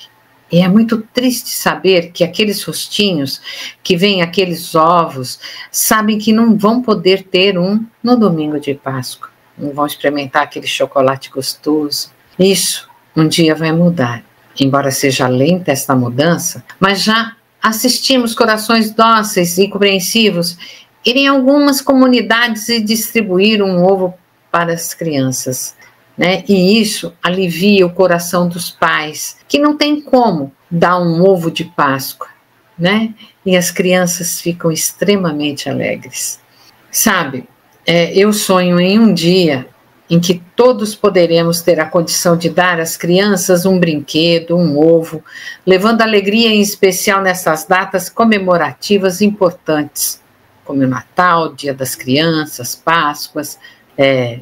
C: E é muito triste saber que aqueles rostinhos que veem aqueles ovos sabem que não vão poder ter um no domingo de Páscoa. Não vão experimentar aquele chocolate gostoso. Isso um dia vai mudar. Embora seja lenta esta mudança, mas já assistimos corações dóceis e compreensivos ir em algumas comunidades e distribuir um ovo para as crianças, né? E isso alivia o coração dos pais, que não tem como dar um ovo de Páscoa, né? E as crianças ficam extremamente alegres. Sabe, eu sonho em um dia em que todos poderemos ter a condição de dar às crianças um brinquedo, um ovo, levando alegria em especial nessas datas comemorativas importantes, como o Natal, Dia das Crianças, Páscoas,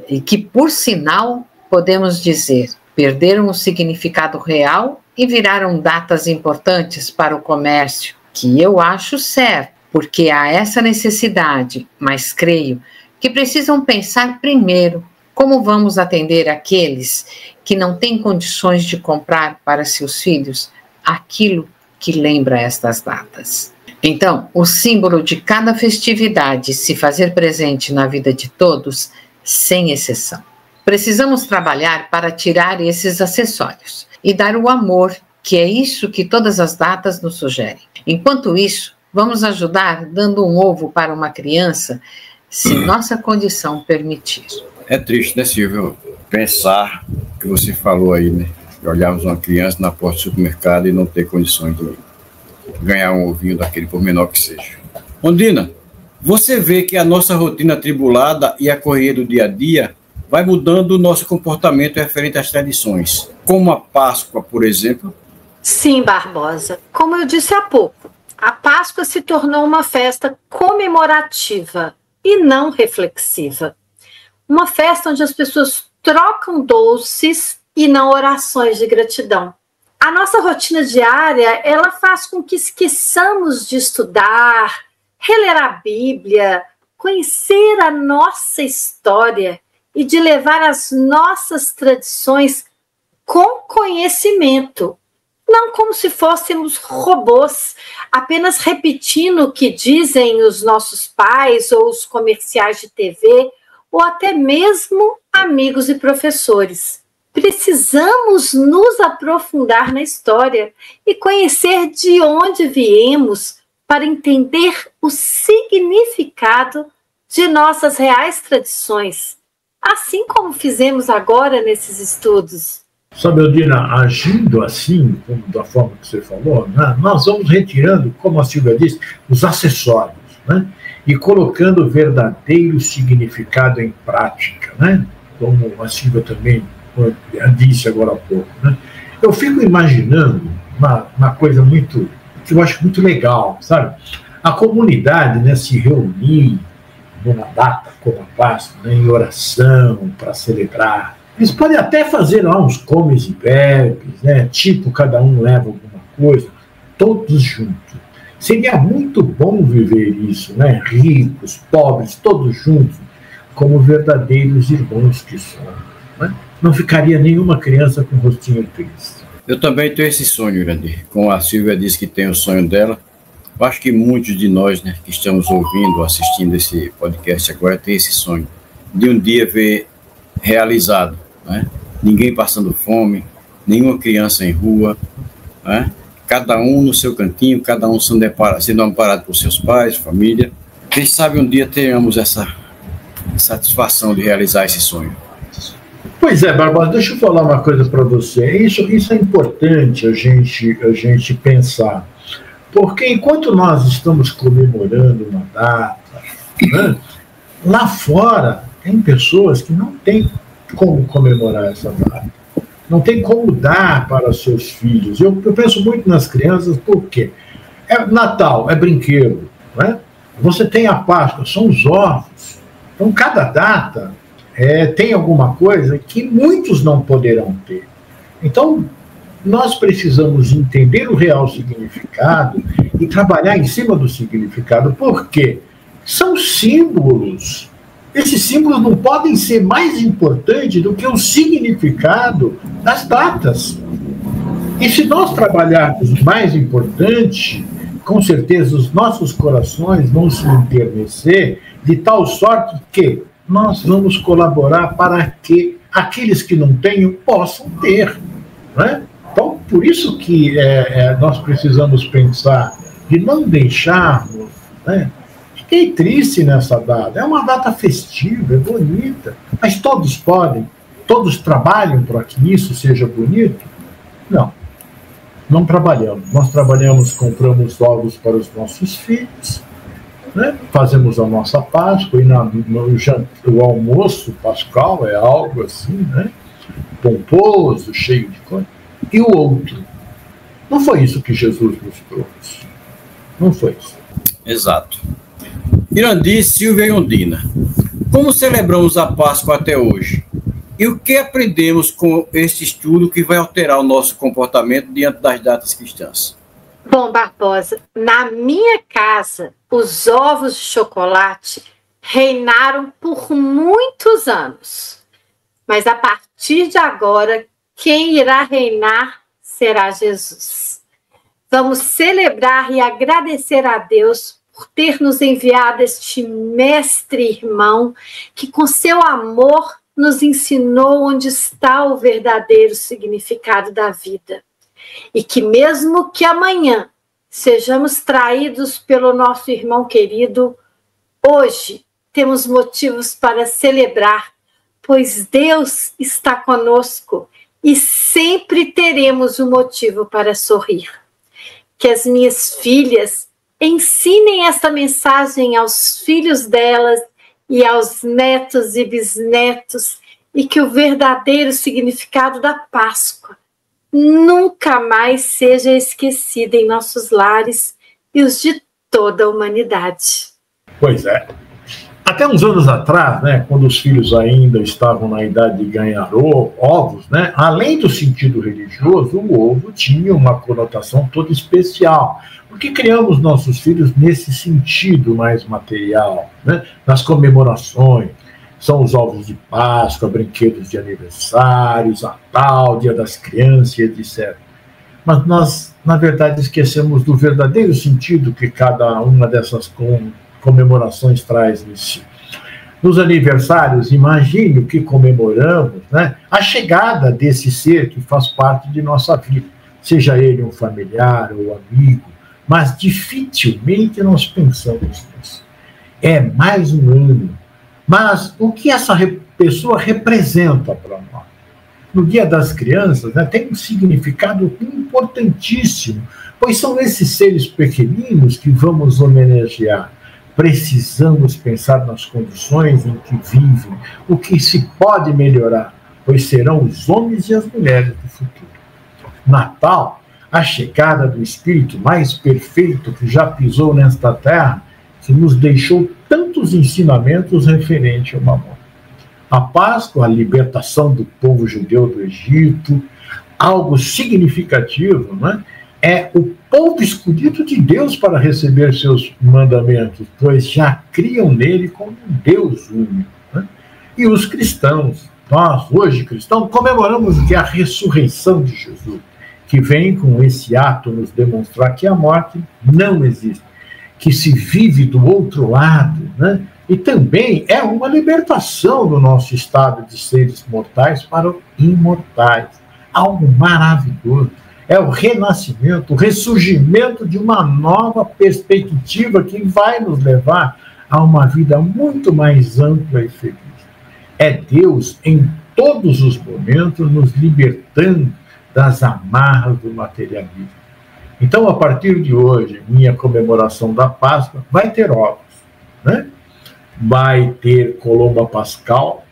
C: e que, por sinal, podemos dizer, perderam o significado real e viraram datas importantes para o comércio, que eu acho certo, porque há essa necessidade, mas creio que precisam pensar primeiro Como vamos atender aqueles que não têm condições de comprar para seus filhos aquilo que lembra estas datas? Então, o símbolo de cada festividade se fazer presente na vida de todos, sem exceção. Precisamos trabalhar para tirar esses acessórios e dar o amor, que é isso que todas as datas nos sugerem. Enquanto isso, vamos ajudar dando um ovo para uma criança, se nossa condição permitir.
A: É triste, né, Silvio? Pensar que você falou aí, né? De olharmos uma criança na porta do supermercado e não ter condições de ganhar um ovinho daquele, por menor que seja. Ondina, você vê que a nossa rotina atribulada e a correria do dia a dia vai mudando o nosso comportamento referente às tradições, como a Páscoa, por exemplo?
B: Sim, Barbosa. Como eu disse há pouco, a Páscoa se tornou uma festa comemorativa e não reflexiva. Uma festa onde as pessoas trocam doces e não orações de gratidão. A nossa rotina diária, ela faz com que esqueçamos de estudar, reler a Bíblia, conhecer a nossa história e de levar as nossas tradições com conhecimento, não como se fôssemos robôs, apenas repetindo o que dizem os nossos pais ou os comerciais de TV, ou até mesmo amigos e professores. Precisamos nos aprofundar na história e conhecer de onde viemos para entender o significado de nossas reais tradições, assim como fizemos agora nesses estudos.
D: Sabe, Ondina, agindo assim, da forma que você falou, né, nós vamos retirando, como a Silvia disse, os acessórios, né, e colocando o verdadeiro significado em prática, né, como a Silvia também disse agora há pouco. Né. Eu fico imaginando uma coisa muito, que eu acho muito legal, sabe? A comunidade, né, se reunir numa data como a Páscoa, né, em oração, para celebrar. Eles podem até fazer lá uns comes e bebes, né, tipo cada um leva alguma coisa, todos juntos. Seria muito bom viver isso, né, ricos, pobres, todos juntos, como verdadeiros irmãos que somos. Né? Não ficaria nenhuma criança com o rostinho triste.
A: Eu também tenho esse sonho, Irandir. Como a Silvia disse que tem o sonho dela, eu acho que muitos de nós, né, que estamos ouvindo, assistindo esse podcast agora, tem esse sonho de um dia ver realizado, né? Ninguém passando fome, nenhuma criança em rua, né? Cada um no seu cantinho, cada um sendo amparado por seus pais, família. Quem sabe um dia tenhamos essa satisfação de realizar esse sonho.
D: Pois é, Barbosa, deixa eu falar uma coisa para você. Isso é importante a gente pensar. Porque enquanto nós estamos comemorando uma data, né, lá fora tem pessoas que não têm como comemorar essa data. Não tem como dar para seus filhos. Eu penso muito nas crianças, porque é Natal, é brinquedo, né? Você tem a Páscoa, são os ovos. Então, cada data tem alguma coisa que muitos não poderão ter. Então, nós precisamos entender o real significado e trabalhar em cima do significado. Por quê? São símbolos. Esses símbolos não podem ser mais importantes do que o significado das datas. E se nós trabalharmos o mais importante, com certeza os nossos corações vão se enternecer de tal sorte que nós vamos colaborar para que aqueles que não tenham possam ter. Né? Então, por isso que nós precisamos pensar de não deixarmos... Né? Fiquei triste nessa data. É uma data festiva, é bonita, mas todos podem, todos trabalham para que isso seja bonito? Não, não trabalhamos. Nós trabalhamos, compramos ovos para os nossos filhos, né? Fazemos a nossa Páscoa e o almoço pascal é algo assim, né? Pomposo, cheio de coisa. E o outro? Não foi isso que Jesus nos trouxe. Não foi isso.
A: Exato. Irandir, Silvia e Ondina, como celebramos a Páscoa até hoje? E o que aprendemos com este estudo que vai alterar o nosso comportamento diante das datas cristãs?
B: Bom, Barbosa, na minha casa, os ovos de chocolate reinaram por muitos anos. mas a partir de agora, quem irá reinar será Jesus. Vamos celebrar e agradecer a Deus por ter nos enviado este mestre irmão que com seu amor nos ensinou onde está o verdadeiro significado da vida. E que mesmo que amanhã sejamos traídos pelo nosso irmão querido, hoje temos motivos para celebrar, pois Deus está conosco e sempre teremos um motivo para sorrir. Que as minhas filhas ensinem esta mensagem aos filhos delas e aos netos e bisnetos, e que o verdadeiro significado da Páscoa nunca mais seja esquecido em nossos lares e os de toda a humanidade.
D: Pois é. Até uns anos atrás, né, quando os filhos ainda estavam na idade de ganhar ovos, né, além do sentido religioso, o ovo tinha uma conotação toda especial, porque criamos nossos filhos nesse sentido mais material, né, nas comemorações. São os ovos de Páscoa, brinquedos de aniversários, Natal, Dia das Crianças, etc. Mas nós, na verdade, esquecemos do verdadeiro sentido que cada uma dessas comemorações traz em si. Nos aniversários, imagine o que comemoramos, né? A chegada desse ser que faz parte de nossa vida, seja ele um familiar ou amigo, mas dificilmente nós pensamos nisso. É mais um ano. Mas o que essa pessoa representa para nós? No Dia das Crianças, né, tem um significado importantíssimo, pois são esses seres pequeninos que vamos homenagear. Precisamos pensar nas condições em que vivem, o que se pode melhorar, pois serão os homens e as mulheres do futuro. Natal, a chegada do Espírito mais perfeito que já pisou nesta terra, que nos deixou tantos ensinamentos referentes ao amor. A Páscoa, a libertação do povo judeu do Egito, algo significativo, né? É o povo escolhido de Deus para receber seus mandamentos, pois já criam nele como um Deus único. Né? E os cristãos, nós, hoje cristãos, comemoramos a ressurreição de Jesus, que vem com esse ato nos demonstrar que a morte não existe, que se vive do outro lado, né? E também é uma libertação do nosso estado de seres mortais para os imortais. Algo maravilhoso. É o renascimento, o ressurgimento de uma nova perspectiva que vai nos levar a uma vida muito mais ampla e feliz. É Deus, em todos os momentos, nos libertando das amarras do materialismo. Então, a partir de hoje, minha comemoração da Páscoa vai ter ovos, né? Vai ter Colomba Pascal,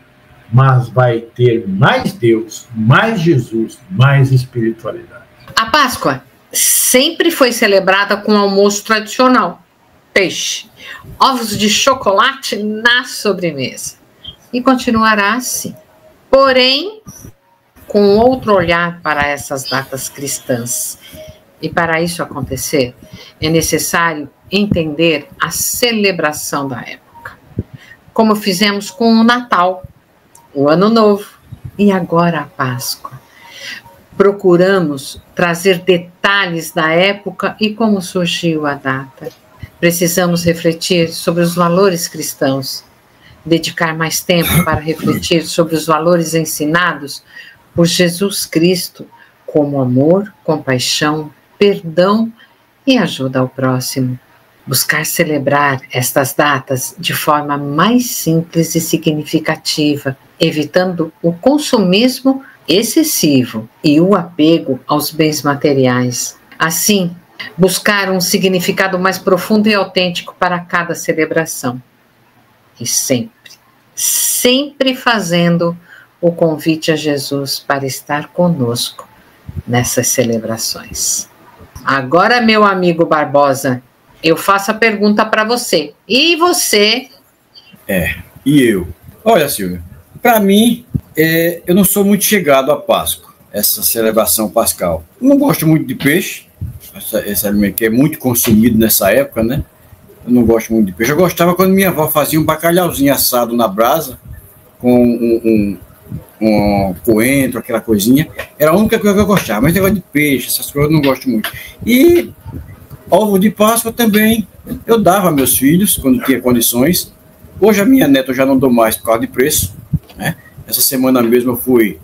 D: mas vai ter mais Deus, mais Jesus, mais espiritualidade.
C: A Páscoa sempre foi celebrada com almoço tradicional, peixe, ovos de chocolate na sobremesa. E continuará assim. Porém, com outro olhar para essas datas cristãs. E para isso acontecer, é necessário entender a celebração da época. Como fizemos com o Natal, o Ano Novo e agora a Páscoa. Procuramos trazer detalhes da época e como surgiu a data. Precisamos refletir sobre os valores cristãos, dedicar mais tempo para refletir sobre os valores ensinados por Jesus Cristo, como amor, compaixão, perdão e ajuda ao próximo. Buscar celebrar estas datas de forma mais simples e significativa, evitando o consumismo excessivo e o apego aos bens materiais. Assim, buscar um significado mais profundo e autêntico para cada celebração. E sempre fazendo o convite a Jesus para estar conosco nessas celebrações. Agora, meu amigo Barbosa, eu faço a pergunta para você. E você?
A: E eu? Olha, Silvia, para mim, eu não sou muito chegado à Páscoa, essa celebração pascal. Eu não gosto muito de peixe, esse alimento que é muito consumido nessa época, né? Eu não gosto muito de peixe. Eu gostava quando minha avó fazia um bacalhauzinho assado na brasa, com um coentro, aquela coisinha. Era a única coisa que eu gostava, mas negócio de peixe, essas coisas eu não gosto muito. E ovo de Páscoa também eu dava a meus filhos, quando tinha condições. Hoje a minha neta eu já não dou mais por causa de preço, né? Essa semana mesmo eu fui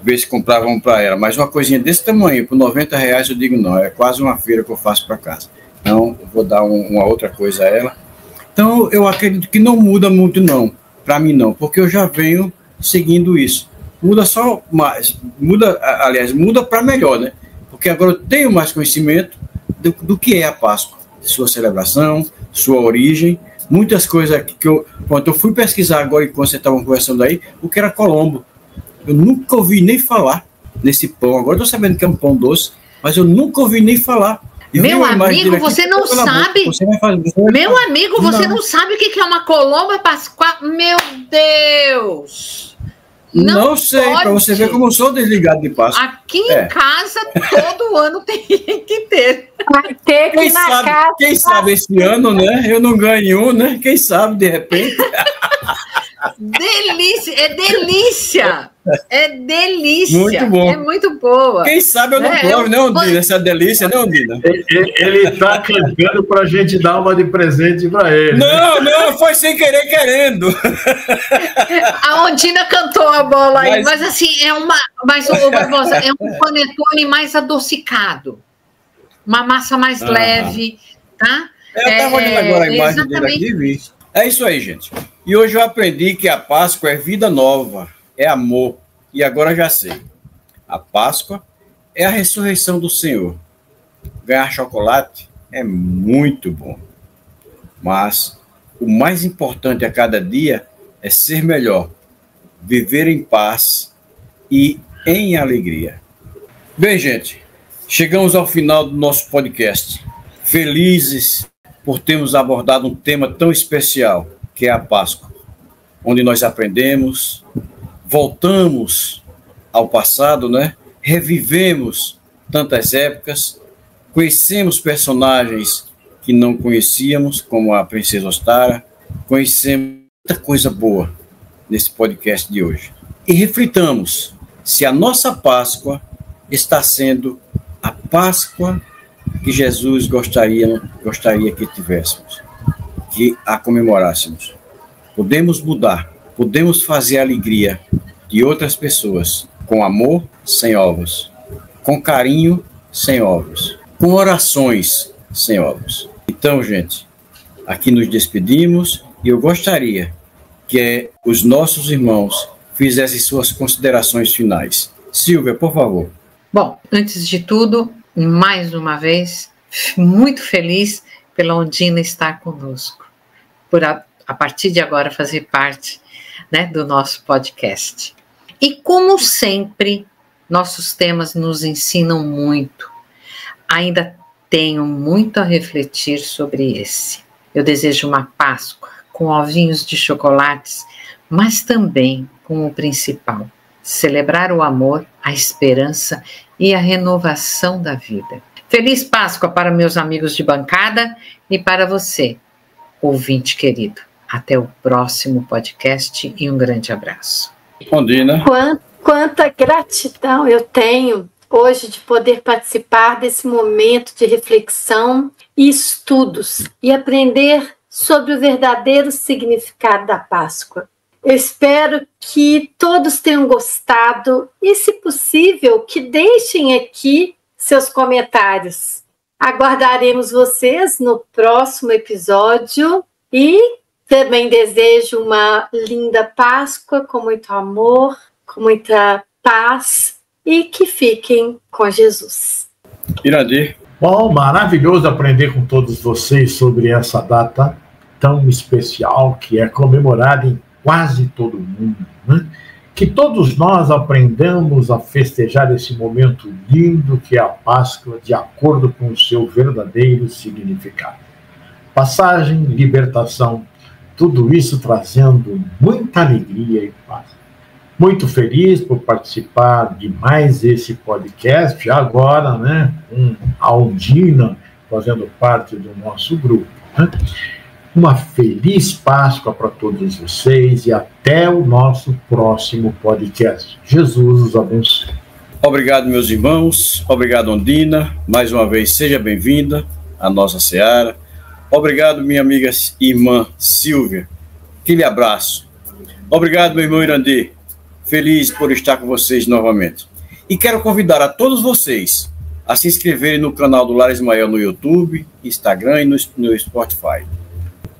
A: ver se comprava um para ela, mas uma coisinha desse tamanho, por R$90 eu digo não, é quase uma feira que eu faço para casa. Então, eu vou dar uma outra coisa a ela. Então, eu acredito que não muda muito não, para mim não, porque eu já venho seguindo isso. Muda só mais, muda para melhor, né? Porque agora eu tenho mais conhecimento do que é a Páscoa, sua celebração, sua origem, muitas coisas que quando eu fui pesquisar agora, enquanto vocês estavam conversando aí, o que era Colombo. Eu nunca ouvi nem falar nesse pão. Agora eu estou sabendo que é um pão doce, mas eu nunca ouvi nem falar.
C: Meu amigo, você não sabe. Meu amigo, você não sabe o que é uma colomba pascual? Meu Deus!
A: Não sei, para você ver como eu sou desligado de Páscoa.
C: Aqui em casa, todo ano tem que ter.
B: Vai ter que casa.
A: Quem sabe esse ano, né? Eu não ganho um, né? Quem sabe, de repente.
C: Delícia, é delícia. É delícia.
A: Muito bom.
C: É muito boa.
A: Quem sabe eu não prove, né, Ondina? Essa delícia, né, Ondina?
D: Ele está cantando para a gente dar uma de presente para ele.
A: Não, foi sem querer querendo.
C: A Ondina cantou a bola aí, mas assim, Barbosa, é um panetone mais adocicado. Uma massa mais leve, tá?
A: Eu estava olhando agora a imagem dele aqui e vi. É isso aí, gente. E hoje eu aprendi que a Páscoa é vida nova, é amor. E agora já sei. A Páscoa é a ressurreição do Senhor. Ganhar chocolate é muito bom. Mas o mais importante a cada dia é ser melhor, viver em paz e em alegria. Bem, gente, chegamos ao final do nosso podcast. Felizes por termos abordado um tema tão especial, que é a Páscoa, onde nós aprendemos, voltamos ao passado, né? Revivemos tantas épocas, conhecemos personagens que não conhecíamos, como a Princesa Ostara, conhecemos muita coisa boa nesse podcast de hoje. E reflitamos se a nossa Páscoa está sendo a Páscoa que Jesus gostaria que tivéssemos, que a comemorássemos. Podemos mudar, podemos fazer a alegria de outras pessoas, com amor, sem ovos, com carinho, sem ovos, com orações, sem ovos. Então, gente, aqui nos despedimos e eu gostaria que os nossos irmãos fizessem suas considerações finais. Silvia, por favor.
C: Bom, antes de tudo, mais uma vez, muito feliz pela Ondina estar conosco, por a partir de agora fazer parte, né, do nosso podcast. E como sempre, nossos temas nos ensinam muito. Ainda tenho muito a refletir sobre esse. Eu desejo uma Páscoa com ovinhos de chocolates, mas também com o principal: celebrar o amor, a esperança e a renovação da vida. Feliz Páscoa para meus amigos de bancada e para você, ouvinte querido. Até o próximo podcast e um grande abraço.
A: Ondina.
B: Quanta gratidão eu tenho hoje de poder participar desse momento de reflexão e estudos e aprender sobre o verdadeiro significado da Páscoa. Eu espero que todos tenham gostado e, se possível, que deixem aqui seus comentários. Aguardaremos vocês no próximo episódio e também desejo uma linda Páscoa com muito amor, com muita paz e que fiquem com Jesus.
A: Iradir.
D: Bom, maravilhoso aprender com todos vocês sobre essa data tão especial que é comemorada em quase todo mundo, né? Que todos nós aprendamos a festejar esse momento lindo que é a Páscoa de acordo com o seu verdadeiro significado. Passagem, libertação, tudo isso trazendo muita alegria e paz. Muito feliz por participar de mais esse podcast, já agora, né, com a Ondina fazendo parte do nosso grupo, né? Uma feliz Páscoa para todos vocês e até o nosso próximo podcast. Jesus os abençoe.
A: Obrigado, meus irmãos. Obrigado, Ondina. Mais uma vez, seja bem-vinda à nossa seara. Obrigado, minha amiga e irmã Silvia. Aquele abraço. Obrigado, meu irmão Irandi. Feliz por estar com vocês novamente. E quero convidar a todos vocês a se inscreverem no canal do Lar Ismael no YouTube, Instagram e no Spotify.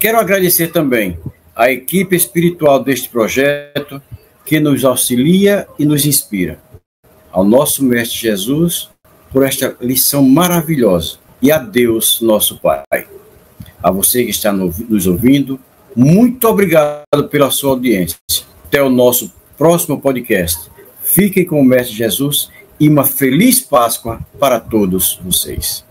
A: Quero agradecer também à equipe espiritual deste projeto que nos auxilia e nos inspira. Ao nosso Mestre Jesus por esta lição maravilhosa e a Deus, nosso Pai. A você que está nos ouvindo, muito obrigado pela sua audiência. Até o nosso próximo podcast. Fiquem com o Mestre Jesus e uma feliz Páscoa para todos vocês.